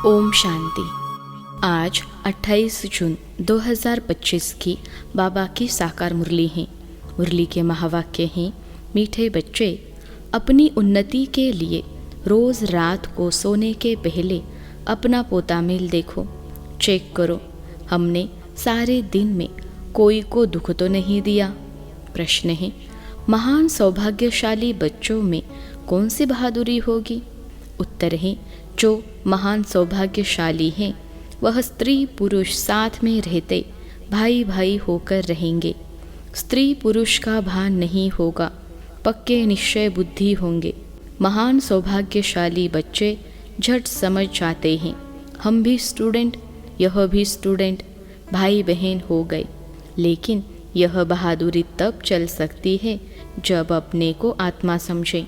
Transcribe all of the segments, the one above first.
ओम शांति। आज 28 जून 2025 की बाबा की साकार मुरली है। मुरली के महावाक्य हैं, मीठे बच्चे, अपनी उन्नति के लिए रोज़ रात को सोने के पहले अपना पोता मेल देखो, चेक करो, हमने सारे दिन में कोई को दुख तो नहीं दिया। प्रश्न है, महान सौभाग्यशाली बच्चों में कौन सी बहादुरी होगी? उत्तर है, जो महान सौभाग्यशाली हैं वह स्त्री पुरुष साथ में रहते भाई भाई होकर रहेंगे। स्त्री पुरुष का भान नहीं होगा, पक्के निश्चय बुद्धि होंगे। महान सौभाग्यशाली बच्चे झट समझ जाते हैं, हम भी स्टूडेंट, यह भी स्टूडेंट, भाई बहन हो गए। लेकिन यह बहादुरी तब चल सकती है जब अपने को आत्मा समझे।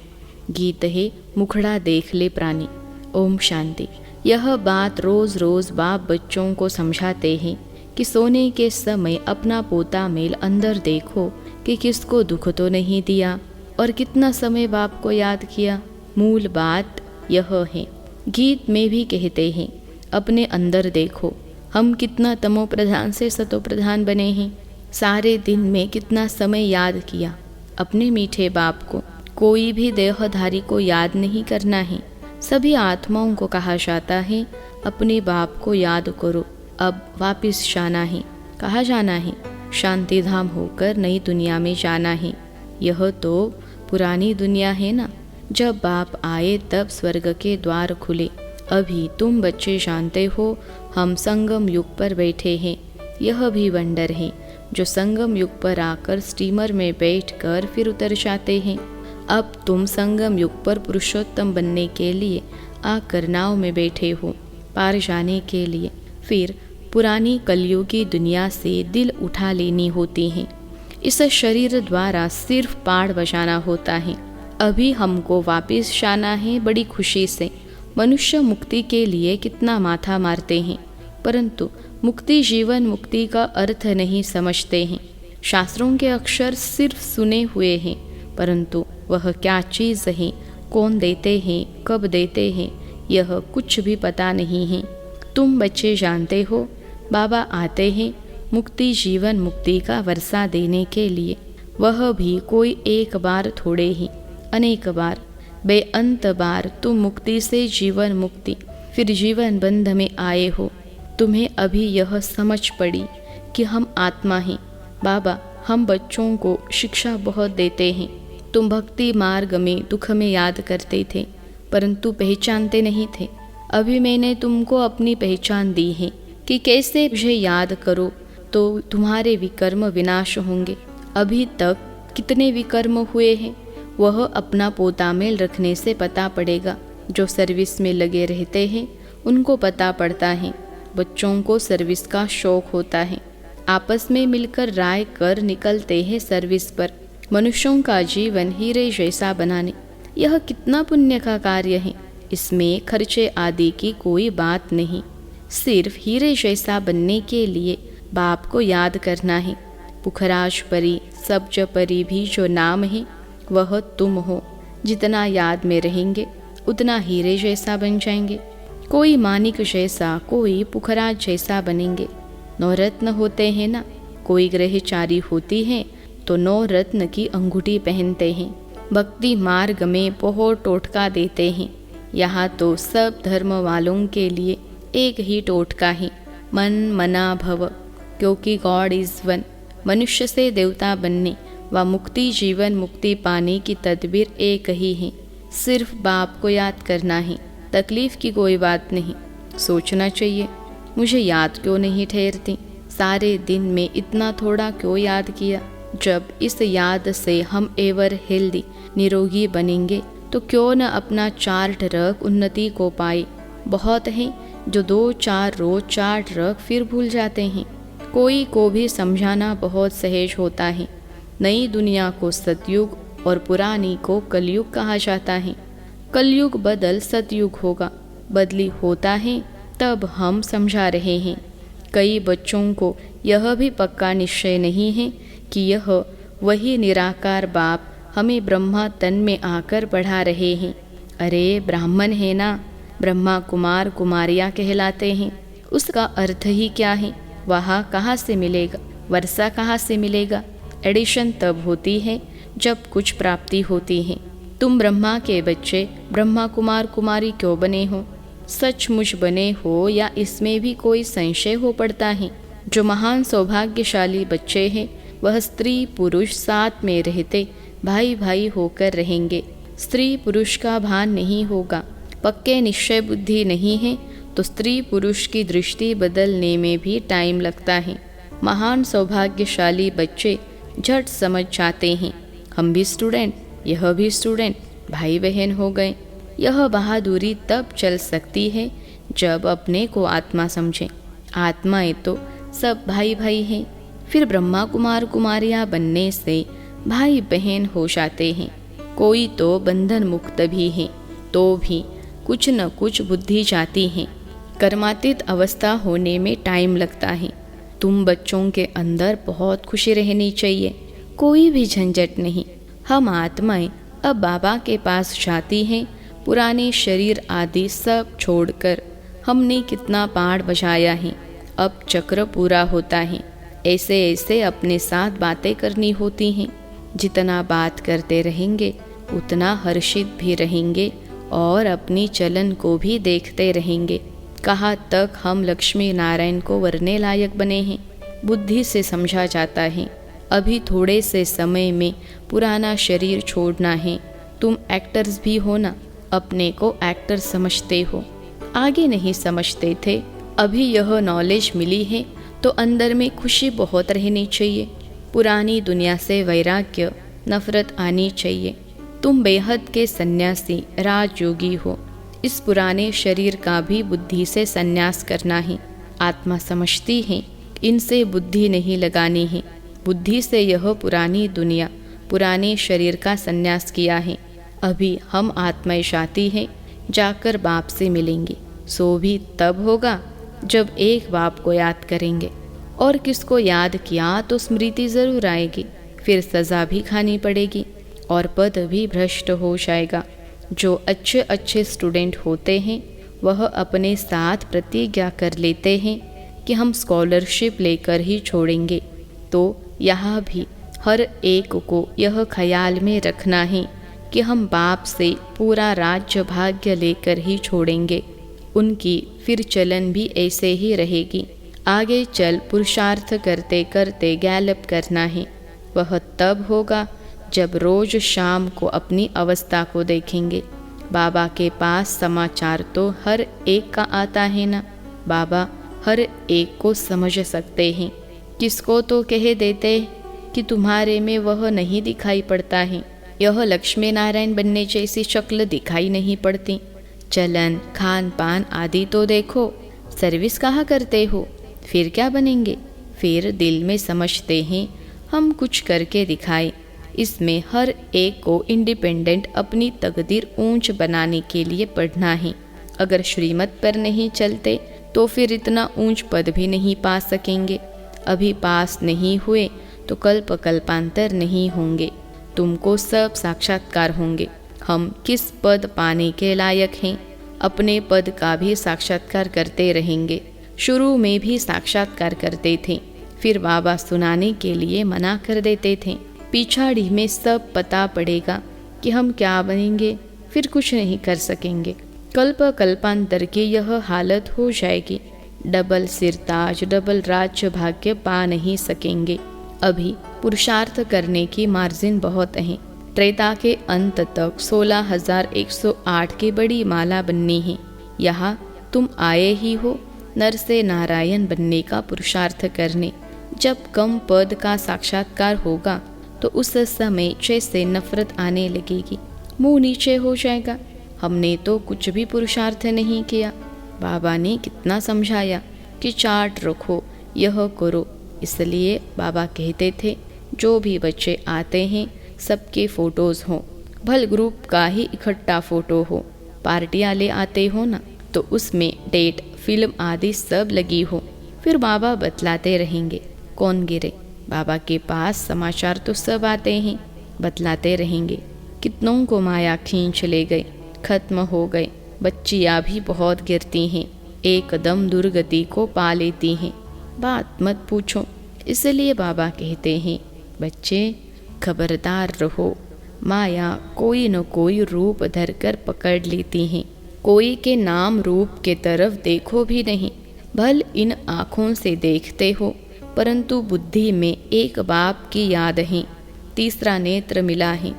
गीत है, मुखड़ा देख ले प्राणी। ओम शांति। यह बात रोज़ रोज़ बाप बच्चों को समझाते हैं कि सोने के समय अपना पोता मेल अंदर देखो कि किसको दुख तो नहीं दिया और कितना समय बाप को याद किया। मूल बात यह है। गीत में भी कहते हैं, अपने अंदर देखो, हम कितना तमो प्रधान से सतो प्रधान बने हैं। सारे दिन में कितना समय याद किया अपने मीठे बाप को। कोई भी देहधारी को याद नहीं करना है। सभी आत्माओं को कहा जाता है, अपने बाप को याद करो, अब वापिस जाना है। कहाँ जाना है? शांति धाम होकर नई दुनिया में जाना है। यह तो पुरानी दुनिया है ना। जब बाप आए तब स्वर्ग के द्वार खुले। अभी तुम बच्चे जानते हो, हम संगम युग पर बैठे हैं। यह भी वंडर है, जो संगम युग पर आकर स्टीमर में बैठकर फिर उतर जाते हैं। अब तुम संगम युग पर पुरुषोत्तम बनने के लिए आकर नाव में बैठे हो, पार जाने के लिए। फिर पुरानी कलयुगी दुनिया से दिल उठा लेनी होती है। इस शरीर द्वारा सिर्फ पाड़ बजाना होता है। अभी हमको वापस जाना है बड़ी खुशी से। मनुष्य मुक्ति के लिए कितना माथा मारते हैं, परंतु मुक्ति जीवन मुक्ति का अर्थ नहीं समझते हैं। शास्त्रों के अक्षर सिर्फ सुने हुए हैं, परंतु वह क्या चीज़ है, कौन देते हैं, कब देते हैं, यह कुछ भी पता नहीं है। तुम बच्चे जानते हो, बाबा आते हैं मुक्ति जीवन मुक्ति का वर्षा देने के लिए। वह भी कोई एक बार थोड़े ही, अनेक बार, बेअंत बार तुम मुक्ति से जीवन मुक्ति फिर जीवन बंध में आए हो। तुम्हें अभी यह समझ पड़ी कि हम आत्मा हैं। बाबा हम बच्चों को शिक्षा बहुत देते हैं। तुम भक्ति मार्ग में दुख में याद करते थे, परंतु पहचानते नहीं थे। अभी मैंने तुमको अपनी पहचान दी है कि कैसे मुझे याद करो तो तुम्हारे विकर्म विनाश होंगे। अभी तक कितने विकर्म हुए हैं, वह अपना पोता मेल रखने से पता पड़ेगा। जो सर्विस में लगे रहते हैं उनको पता पड़ता है। बच्चों को सर्विस का शौक होता है, आपस में मिलकर राय कर निकलते हैं सर्विस पर। मनुष्यों का जीवन हीरे जैसा बनाने, यह कितना पुण्य का कार्य है। इसमें खर्चे आदि की कोई बात नहीं। सिर्फ हीरे जैसा बनने के लिए बाप को याद करना है। पुखराज परी सब्ज परी भी जो नाम है वह तुम हो। जितना याद में रहेंगे उतना हीरे जैसा बन जाएंगे। कोई मानिक जैसा, कोई पुखराज जैसा बनेंगे। 9 रत्न होते हैं ना। कोई ग्रहचारी होती है तो 9 रत्न की अंगूठी पहनते हैं। भक्ति मार्ग में बहुत टोटका देते हैं। यहाँ तो सब धर्म वालों के लिए एक ही टोटका है, मन मना भव, क्योंकि गॉड इज़ वन। मनुष्य से देवता बनने व मुक्ति जीवन मुक्ति पाने की तदबीर एक ही है। सिर्फ बाप को याद करना है, तकलीफ की कोई बात नहीं। सोचना चाहिए, मुझे याद क्यों नहीं ठहरती, सारे दिन में इतना थोड़ा क्यों याद किया। जब इस याद से हम एवर हेल्दी निरोगी बनेंगे तो क्यों न अपना चार्ट रख उन्नति को पाए। बहुत हैं जो 2-4 रोज चार्ट रख फिर भूल जाते हैं। कोई को भी समझाना बहुत सहज होता है। नई दुनिया को सतयुग और पुरानी को कलयुग कहा जाता है। कलयुग बदल सतयुग होगा, बदली होता है तब हम समझा रहे हैं। कई बच्चों को यह भी पक्का निश्चय नहीं है कि यह वही निराकार बाप हमें ब्रह्मा तन में आकर बढ़ा रहे हैं। अरे ब्राह्मण है ना, ब्रह्मा कुमार कुमारियाँ कहलाते हैं। उसका अर्थ ही क्या है? वहाँ कहाँ से मिलेगा? वर्षा कहाँ से मिलेगा? एडिशन तब होती है जब कुछ प्राप्ति होती है। तुम ब्रह्मा के बच्चे ब्रह्मा कुमार कुमारी क्यों बने हो? सचमुच बने हो या इसमें भी कोई संशय हो पड़ता है? जो महान सौभाग्यशाली बच्चे हैं वह स्त्री पुरुष साथ में रहते भाई भाई होकर रहेंगे। स्त्री पुरुष का भान नहीं होगा, पक्के निश्चय बुद्धि नहीं है तो स्त्री पुरुष की दृष्टि बदलने में भी टाइम लगता है। महान सौभाग्यशाली बच्चे झट समझ जाते हैं, हम भी स्टूडेंट, यह भी स्टूडेंट, भाई बहन हो गए। यह बहादुरी तब चल सकती है जब अपने को आत्मा समझें। आत्माएं तो सब भाई भाई हैं। फिर ब्रह्मा कुमार कुमारियाँ बनने से भाई बहन हो जाते हैं। कोई तो बंधन मुक्त भी है, तो भी कुछ न कुछ बुद्धि जाती है। कर्मातीत अवस्था होने में टाइम लगता है। तुम बच्चों के अंदर बहुत खुशी रहनी चाहिए, कोई भी झंझट नहीं। हम आत्माएं अब बाबा के पास जाती हैं। पुराने शरीर आदि सब छोड़कर हमने कितना पाठ बजाया है, अब चक्र पूरा होता है। ऐसे ऐसे अपने साथ बातें करनी होती हैं। जितना बात करते रहेंगे उतना हर्षित भी रहेंगे और अपनी चलन को भी देखते रहेंगे। कहाँ तक हम लक्ष्मी नारायण को वरने लायक बने हैं, बुद्धि से समझा जाता है। अभी थोड़े से समय में पुराना शरीर छोड़ना है। तुम एक्टर्स भी हो ना, अपने को एक्टर समझते हो, आगे नहीं समझते थे। अभी यह नॉलेज मिली है तो अंदर में खुशी बहुत रहनी चाहिए। पुरानी दुनिया से वैराग्य नफरत आनी चाहिए। तुम बेहद के सन्यासी राजयोगी हो। इस पुराने शरीर का भी बुद्धि से सन्यास करना है। आत्मा समझती है इनसे बुद्धि नहीं लगानी है। बुद्धि से यह पुरानी दुनिया पुराने शरीर का सन्यास किया है। अभी हम आत्मा चाहती हैं जाकर बाप से मिलेंगे। सो भी तब होगा जब एक बाप को याद करेंगे, और किसको याद किया तो स्मृति जरूर आएगी। फिर सज़ा भी खानी पड़ेगी और पद भी भ्रष्ट हो जाएगा। जो अच्छे अच्छे स्टूडेंट होते हैं वह अपने साथ प्रतिज्ञा कर लेते हैं कि हम स्कॉलरशिप लेकर ही छोड़ेंगे। तो यहाँ भी हर एक को यह ख्याल में रखना है कि हम बाप से पूरा राज्य भाग्य लेकर ही छोड़ेंगे। उनकी फिर चलन भी ऐसे ही रहेगी। आगे चल पुरुषार्थ करते करते गैलप करना है। वह तब होगा जब रोज शाम को अपनी अवस्था को देखेंगे। बाबा के पास समाचार तो हर एक का आता है ना। बाबा हर एक को समझ सकते हैं। किसको तो कह देते कि तुम्हारे में वह नहीं दिखाई पड़ता है, यह लक्ष्मी नारायण बनने जैसी शक्ल दिखाई नहीं पड़ती। चलन खान पान आदि तो देखो, सर्विस कहाँ करते हो, फिर क्या बनेंगे। फिर दिल में समझते हैं हम कुछ करके दिखाए। इसमें हर एक को इंडिपेंडेंट अपनी तकदीर ऊंच बनाने के लिए पढ़ना है। अगर श्रीमत पर नहीं चलते तो फिर इतना ऊंच पद भी नहीं पा सकेंगे। अभी पास नहीं हुए तो कल्प कल्पांतर नहीं होंगे। तुमको सब साक्षात्कार होंगे। हम किस पद पाने के लायक हैं, अपने पद का भी साक्षात्कार करते रहेंगे। शुरू में भी साक्षात्कार करते थे, फिर बाबा सुनाने के लिए मना कर देते थे। पिछाड़ी में सब पता पड़ेगा कि हम क्या बनेंगे, फिर कुछ नहीं कर सकेंगे। कल्प कल्पांतर की यह हालत हो जाएगी। डबल सिरताज डबल राज्य भाग्य पा नहीं सकेंगे। अभी पुरुषार्थ करने की मार्जिन बहुत है। त्रेता के अंत तक 16,108 की बड़ी माला बननी है। यहाँ तुम आए ही हो नर से नारायण बनने का पुरुषार्थ करने। जब कम पद का साक्षात्कार होगा तो उस समय जैसे नफरत आने लगेगी, मुंह नीचे हो जाएगा। हमने तो कुछ भी पुरुषार्थ नहीं किया। बाबा ने कितना समझाया कि चार्ट रखो, यह करो। इसलिए बाबा कहते थे जो भी बच्चे आते हैं सबके फ़ोटोज़ हों, भल ग्रुप का ही इकट्ठा फ़ोटो हो। पार्टियाँ ले आते हो ना तो उसमें डेट फिल्म आदि सब लगी हो। फिर बाबा बतलाते रहेंगे कौन गिरे। बाबा के पास समाचार तो सब आते हैं, बतलाते रहेंगे। कितनों को माया खींच ले गए, खत्म हो गए, बच्चियाँ भी बहुत गिरती हैं, एकदम दुर्गति को पा लेती हैं। बात मत पूछो। इसलिए बाबा कहते हैं, बच्चे खबरदार रहो, माया कोई न कोई रूप धरकर पकड़ लेती हैं। कोई के नाम रूप के तरफ देखो भी नहीं। भल इन आँखों से देखते हो, परंतु बुद्धि में एक बाप की याद है, तीसरा नेत्र मिला है,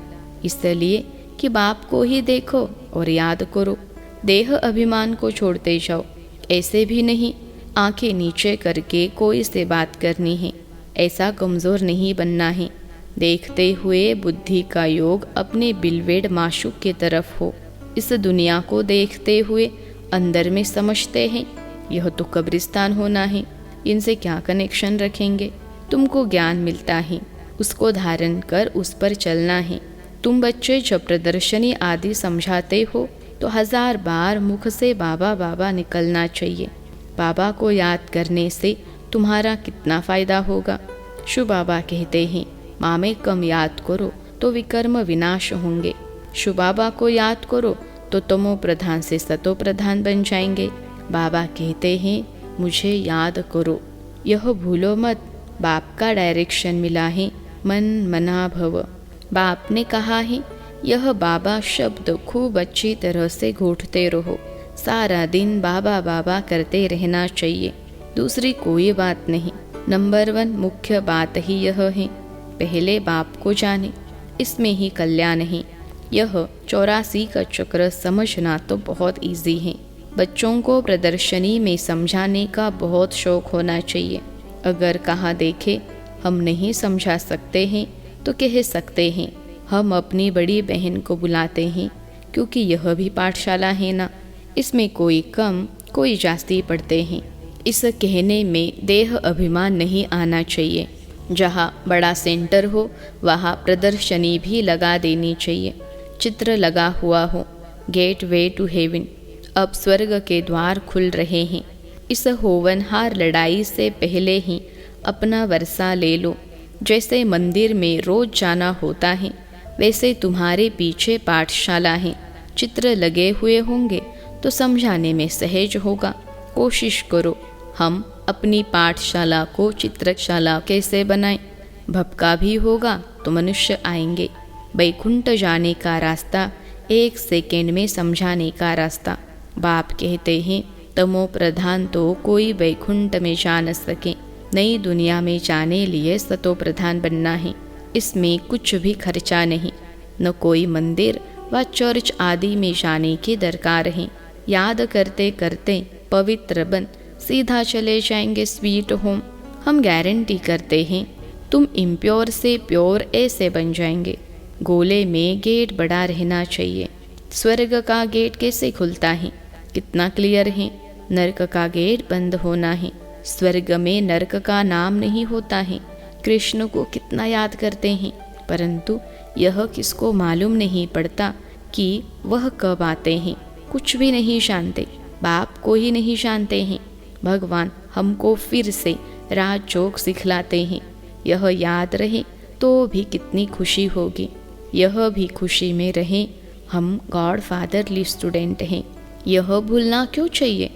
इसलिए कि बाप को ही देखो और याद करो। देह अभिमान को छोड़ते जाओ। ऐसे भी नहीं आंखें नीचे करके कोई से बात करनी है, ऐसा कमज़ोर नहीं बनना है। देखते हुए बुद्धि का योग अपने बिलवेड माशूक की तरफ हो। इस दुनिया को देखते हुए अंदर में समझते हैं यह तो कब्रिस्तान होना है, इनसे क्या कनेक्शन रखेंगे। तुमको ज्ञान मिलता है, उसको धारण कर उस पर चलना है। तुम बच्चे जब प्रदर्शनी आदि समझाते हो तो 1000 बार मुख से बाबा बाबा निकलना चाहिए। बाबा को याद करने से तुम्हारा कितना फ़ायदा होगा। शिव बाबा कहते हैं, मामे कम याद करो तो विकर्म विनाश होंगे। शिव बाबा को याद करो तो तमो प्रधान से सतो प्रधान बन जाएंगे। बाबा कहते हैं, मुझे याद करो, यह भूलो मत। बाप का डायरेक्शन मिला है, मन मना भव। बाप ने कहा है, यह बाबा शब्द खूब अच्छी तरह से घोटते रहो। सारा दिन बाबा बाबा करते रहना चाहिए, दूसरी कोई बात नहीं। नंबर 1 मुख्य बात ही यह है, पहले बाप को जाने, इसमें ही कल्याण है। यह 84 का चक्र समझना तो बहुत इजी है। बच्चों को प्रदर्शनी में समझाने का बहुत शौक होना चाहिए। अगर कहाँ देखे हम नहीं समझा सकते हैं तो कह सकते हैं, हम अपनी बड़ी बहन को बुलाते हैं, क्योंकि यह भी पाठशाला है ना, इसमें कोई कम कोई जास्ती पढ़ते हैं। इस कहने में देह अभिमान नहीं आना चाहिए। जहाँ बड़ा सेंटर हो वहाँ प्रदर्शनी भी लगा देनी चाहिए, चित्र लगा हुआ हो, गेट वे टू हेवन। अब स्वर्ग के द्वार खुल रहे हैं। इस होवनहार लड़ाई से पहले ही अपना वर्षा ले लो। जैसे मंदिर में रोज जाना होता है, वैसे तुम्हारे पीछे पाठशाला है। चित्र लगे हुए होंगे तो समझाने में सहज होगा। कोशिश करो हम अपनी पाठशाला को चित्रशाला कैसे बनाएं। भपका भी होगा तो मनुष्य आएंगे। वैकुंठ जाने का रास्ता 1 सेकेंड में समझाने का रास्ता। बाप कहते हैं, तमो प्रधान तो कोई वैकुंठ में जा न सके। नई दुनिया में जाने लिए सतो प्रधान बनना है। इसमें कुछ भी खर्चा नहीं, न कोई मंदिर व चर्च आदि में जाने की दरकार है। याद करते करते पवित्र बन सीधा चले जाएंगे स्वीट होम। हम गारंटी करते हैं तुम इम्प्योर से प्योर ऐसे बन जाएंगे। गोले में गेट बड़ा रहना चाहिए। स्वर्ग का गेट कैसे खुलता है, कितना क्लियर है। नरक का गेट बंद होना है। स्वर्ग में नरक का नाम नहीं होता है। कृष्ण को कितना याद करते हैं, परंतु यह किसको मालूम नहीं पड़ता कि वह कब आते हैं। कुछ भी नहीं जानते, बाप को ही नहीं जानते हैं। भगवान हमको फिर से राजयोग सिखलाते हैं। यह याद रहे तो भी कितनी खुशी होगी। यह भी खुशी में रहे हम गॉड फादरली स्टूडेंट हैं। यह भूलना क्यों चाहिए।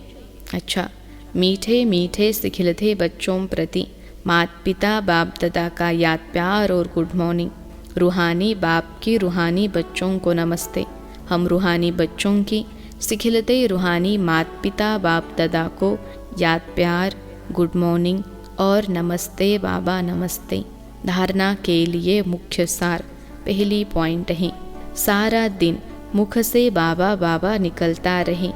अच्छा, मीठे मीठे सिखिलते बच्चों प्रति माता पिता बाप दादा का याद प्यार और गुड मॉर्निंग। रूहानी बाप की रूहानी बच्चों को नमस्ते। हम रूहानी बच्चों की सिखिलते रूहानी माता पिता बाप दादा को याद प्यार, गुड मॉर्निंग और नमस्ते बाबा नमस्ते। धारणा के लिए मुख्य सार पहली पॉइंट है, सारा दिन मुख से बाबा बाबा निकलता रहे।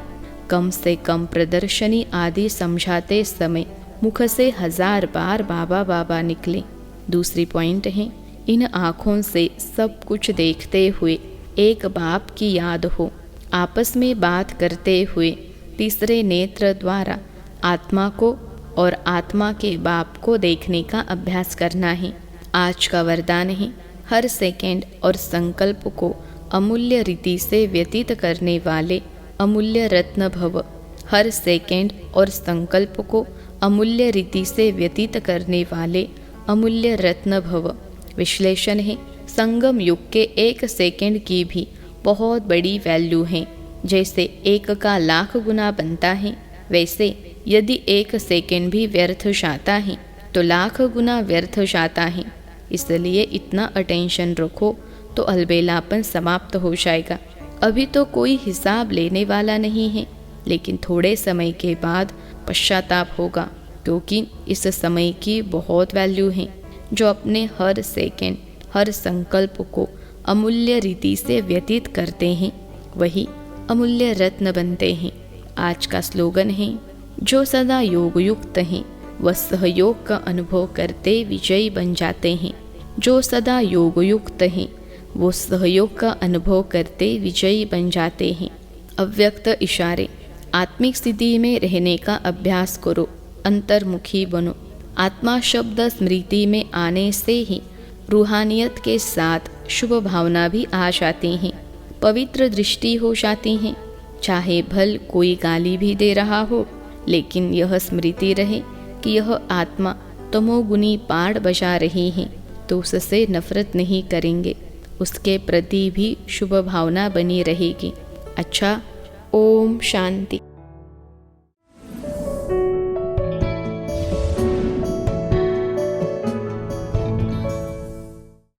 कम से कम प्रदर्शनी आदि समझाते समय मुख से 1000 बार बाबा बाबा निकले। दूसरी पॉइंट है, इन आँखों से सब कुछ देखते हुए एक बाप की याद हो। आपस में बात करते हुए तीसरे नेत्र द्वारा आत्मा को और आत्मा के बाप को देखने का अभ्यास करना है। आज का वरदान है, हर सेकंड और संकल्प को अमूल्य रीति से व्यतीत करने वाले अमूल्य रत्न भव। हर सेकंड और संकल्प को अमूल्य रीति से व्यतीत करने वाले अमूल्य रत्न भव। विश्लेषण है, संगम युग के 1 सेकंड की भी बहुत बड़ी वैल्यू है। जैसे 1 का लाख गुना बनता है, वैसे यदि 1 सेकंड भी व्यर्थ जाता है तो लाख गुना व्यर्थ जाता है। इसलिए इतना अटेंशन रखो तो अलबेलापन समाप्त हो जाएगा। अभी तो कोई हिसाब लेने वाला नहीं है, लेकिन थोड़े समय के बाद पश्चाताप होगा, क्योंकि इस समय की बहुत वैल्यू है। जो अपने हर सेकंड, हर संकल्प को अमूल्य रीति से व्यतीत करते हैं, वही अमूल्य रत्न बनते हैं। आज का स्लोगन है, जो सदा योग युक्त हैं वह सहयोग का अनुभव करते विजयी बन जाते हैं। जो सदा योग युक्त हैं वो सहयोग का अनुभव करते विजयी बन जाते हैं। अव्यक्त इशारे। आत्मिक स्थिति में रहने का अभ्यास करो, अंतर्मुखी बनो। आत्मा शब्द स्मृति में आने से ही रूहानियत के साथ शुभ भावना भी आ जाती हैं, पवित्र दृष्टि हो जाती हैं। चाहे भल कोई गाली भी दे रहा हो, लेकिन यह स्मृति रहे कि यह आत्मा तमोगुनी पाड़ बजा रही है, तो उससे नफरत नहीं करेंगे, उसके प्रति भी शुभ भावना बनी रहेगी। अच्छा, ओम शांति।